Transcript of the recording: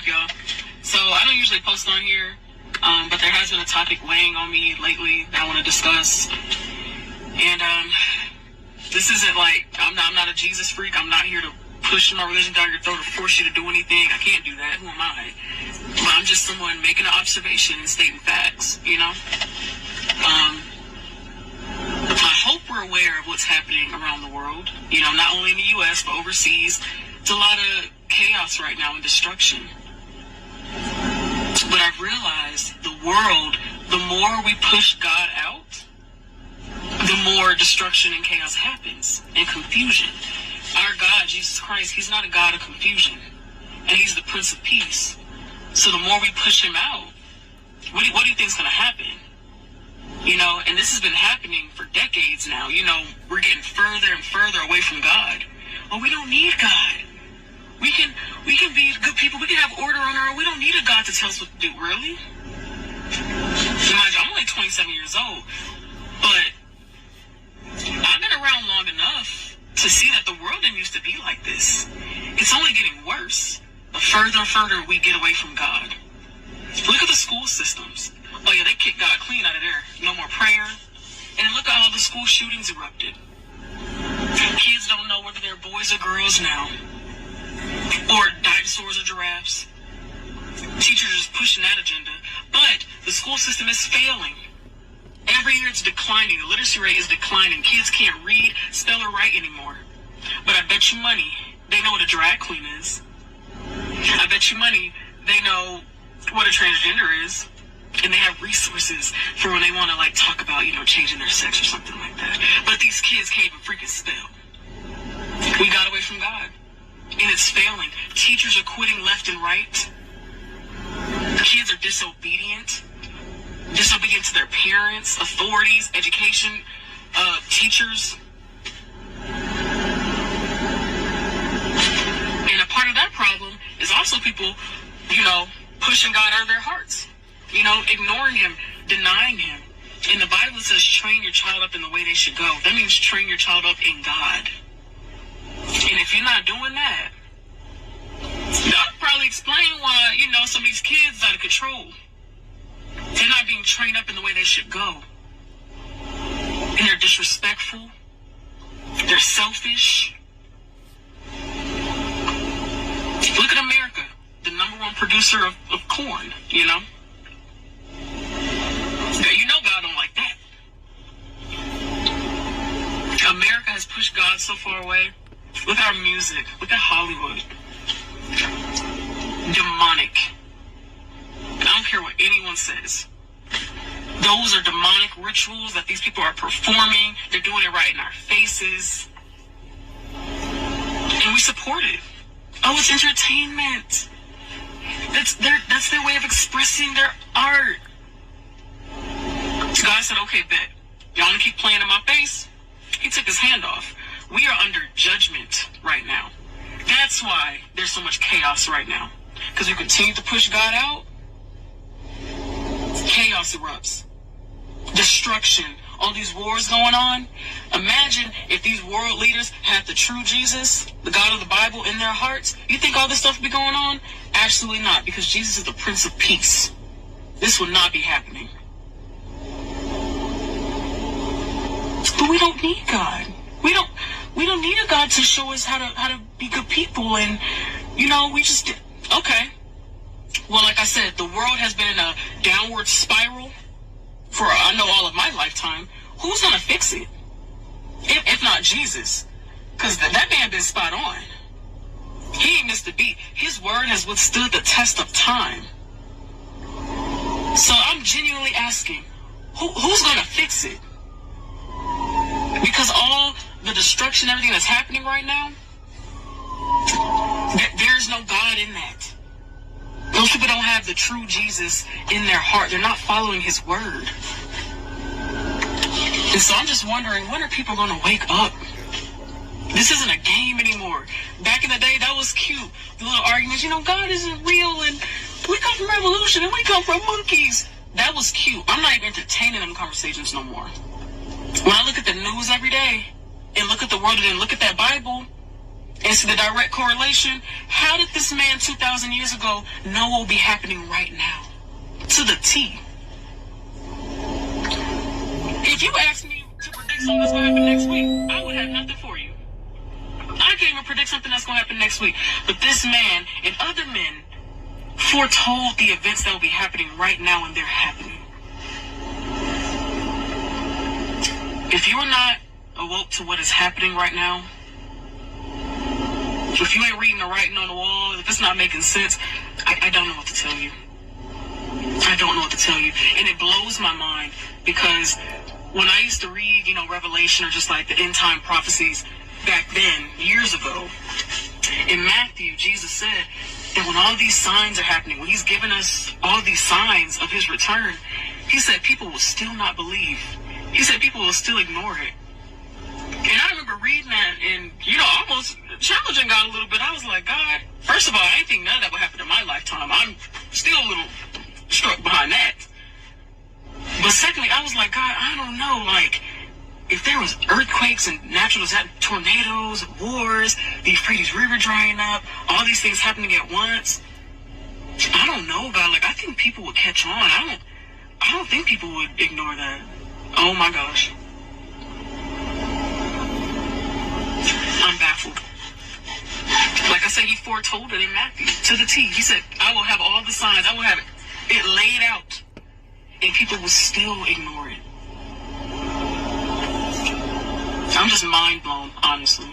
up, y'all? So I don't usually post on here, but there has been a topic weighing on me lately that I want to discuss. And this isn't like, I'm not a Jesus freak. I'm not here to push my religion down your throat or force you to do anything. I can't do that. Who am I? But I'm just someone making an observation and stating facts, you know? I hope we're aware of what's happening around the world, you know, not only in the U.S., but overseas. It's a lot of chaos right now and destruction. But I've realized the world, the more we push God out, the more destruction and chaos happens and confusion. Our God, Jesus Christ, he's not a God of confusion, and he's the Prince of Peace. So the more we push him out, what do you think is going to happen? You know, and this has been happening for decades now. You know, we're getting further and further away from God. Oh, we don't need God. We can be good people. We can have order on our own. We don't need a God to tell us what to do. Really? Imagine, I'm only 27 years old, but I've been around long enough to see that the world didn't used to be like this. It's only getting worse the further and further we get away from God. Look at the school systems. Oh yeah, they kicked God clean out of there. No more prayer. And look at all the school shootings erupted. Kids don't know whether they're boys or girls now. Or dinosaurs or giraffes. Teachers are just pushing that agenda. But the school system is failing. Every year it's declining. The literacy rate is declining. Kids can't read, spell, or write anymore. But I bet you money they know what a drag queen is. I bet you money they know what a transgender is. And they have resources for when they want to, like, talk about, you know, changing their sex or something like that. But these kids can't even freaking spell. We got away from God. And it's failing. Teachers are quitting left and right. Kids are disobedient. Disobedient to their parents, authorities, education, teachers. And a part of that problem is also people, you know, pushing God out of their hearts. You know, ignoring him, denying him. And the Bible says train your child up in the way they should go. That means train your child up in God. And if you're not doing that, that would probably explain why, you know, some of these kids are out of control. They're not being trained up in the way they should go. And they're disrespectful. They're selfish. Look at America, the #1 producer of corn, you know. You know God don't like that. America has pushed God so far away. Look at our music. Look at Hollywood. Demonic. I don't care what anyone says. Those are demonic rituals that these people are performing. They're doing it right in our faces. And we support it. Oh, it's entertainment. That's their way of expressing their art. God said, okay, bet. Y'all want to keep playing in my face? He took his hand off. We are under judgment right now. That's why there's so much chaos right now. Because we continue to push God out. Chaos erupts. Destruction. All these wars going on. Imagine if these world leaders had the true Jesus, the God of the Bible, in their hearts. You think all this stuff would be going on? Absolutely not. Because Jesus is the Prince of Peace. This would not be happening. But we don't need God. We don't need a God to show us how to be good people. And, you know, we just, okay. Well, like I said, the world has been in a downward spiral for, I know, all of my lifetime. Who's going to fix it? If not Jesus. Because that man been spot on. He ain't missed a beat. His word has withstood the test of time. So I'm genuinely asking, who's going to fix it? Because all the destruction, everything that's happening right now, there's no God in that. Those people don't have the true Jesus in their heart. They're not following his word. And so I'm just wondering, when are people going to wake up? This isn't a game anymore. Back in the day, that was cute. The little arguments, you know, God isn't real, and we come from evolution, and we come from monkeys. That was cute. I'm not even entertaining them conversations no more. When I look at the news every day and look at the world and look at that Bible, And so the direct correlation, how did this man 2,000 years ago know what will be happening right now? To the T. If you asked me to predict something that's going to happen next week, I would have nothing for you. I can't even predict something that's going to happen next week. But this man and other men foretold the events that will be happening right now, and they're happening. If you are not awoke to what is happening right now, if you ain't reading the writing on the wall, if it's not making sense, I don't know what to tell you. I don't know what to tell you. And it blows my mind because when I used to read, Revelation or just like the end time prophecies back then, years ago, in Matthew, Jesus said that when all these signs are happening, when he's given us all these signs of his return, he said people will still not believe. He said people will still ignore it. And I remember reading that and, almost challenging God a little bit. I was like, God, first of all, I didn't think none of that would happen in my lifetime. I'm still a little struck behind that. But secondly, I was like, God, I don't know, if there was earthquakes and natural tornadoes, wars, the Euphrates River drying up, all these things happening at once, I don't know, God. I think people would catch on. I don't think people would ignore that. Oh my gosh. I'm baffled. Like I said, he foretold it in Matthew to the T. He said, I will have all the signs. I will have it laid out. And people will still ignore it. I'm just mind blown, honestly.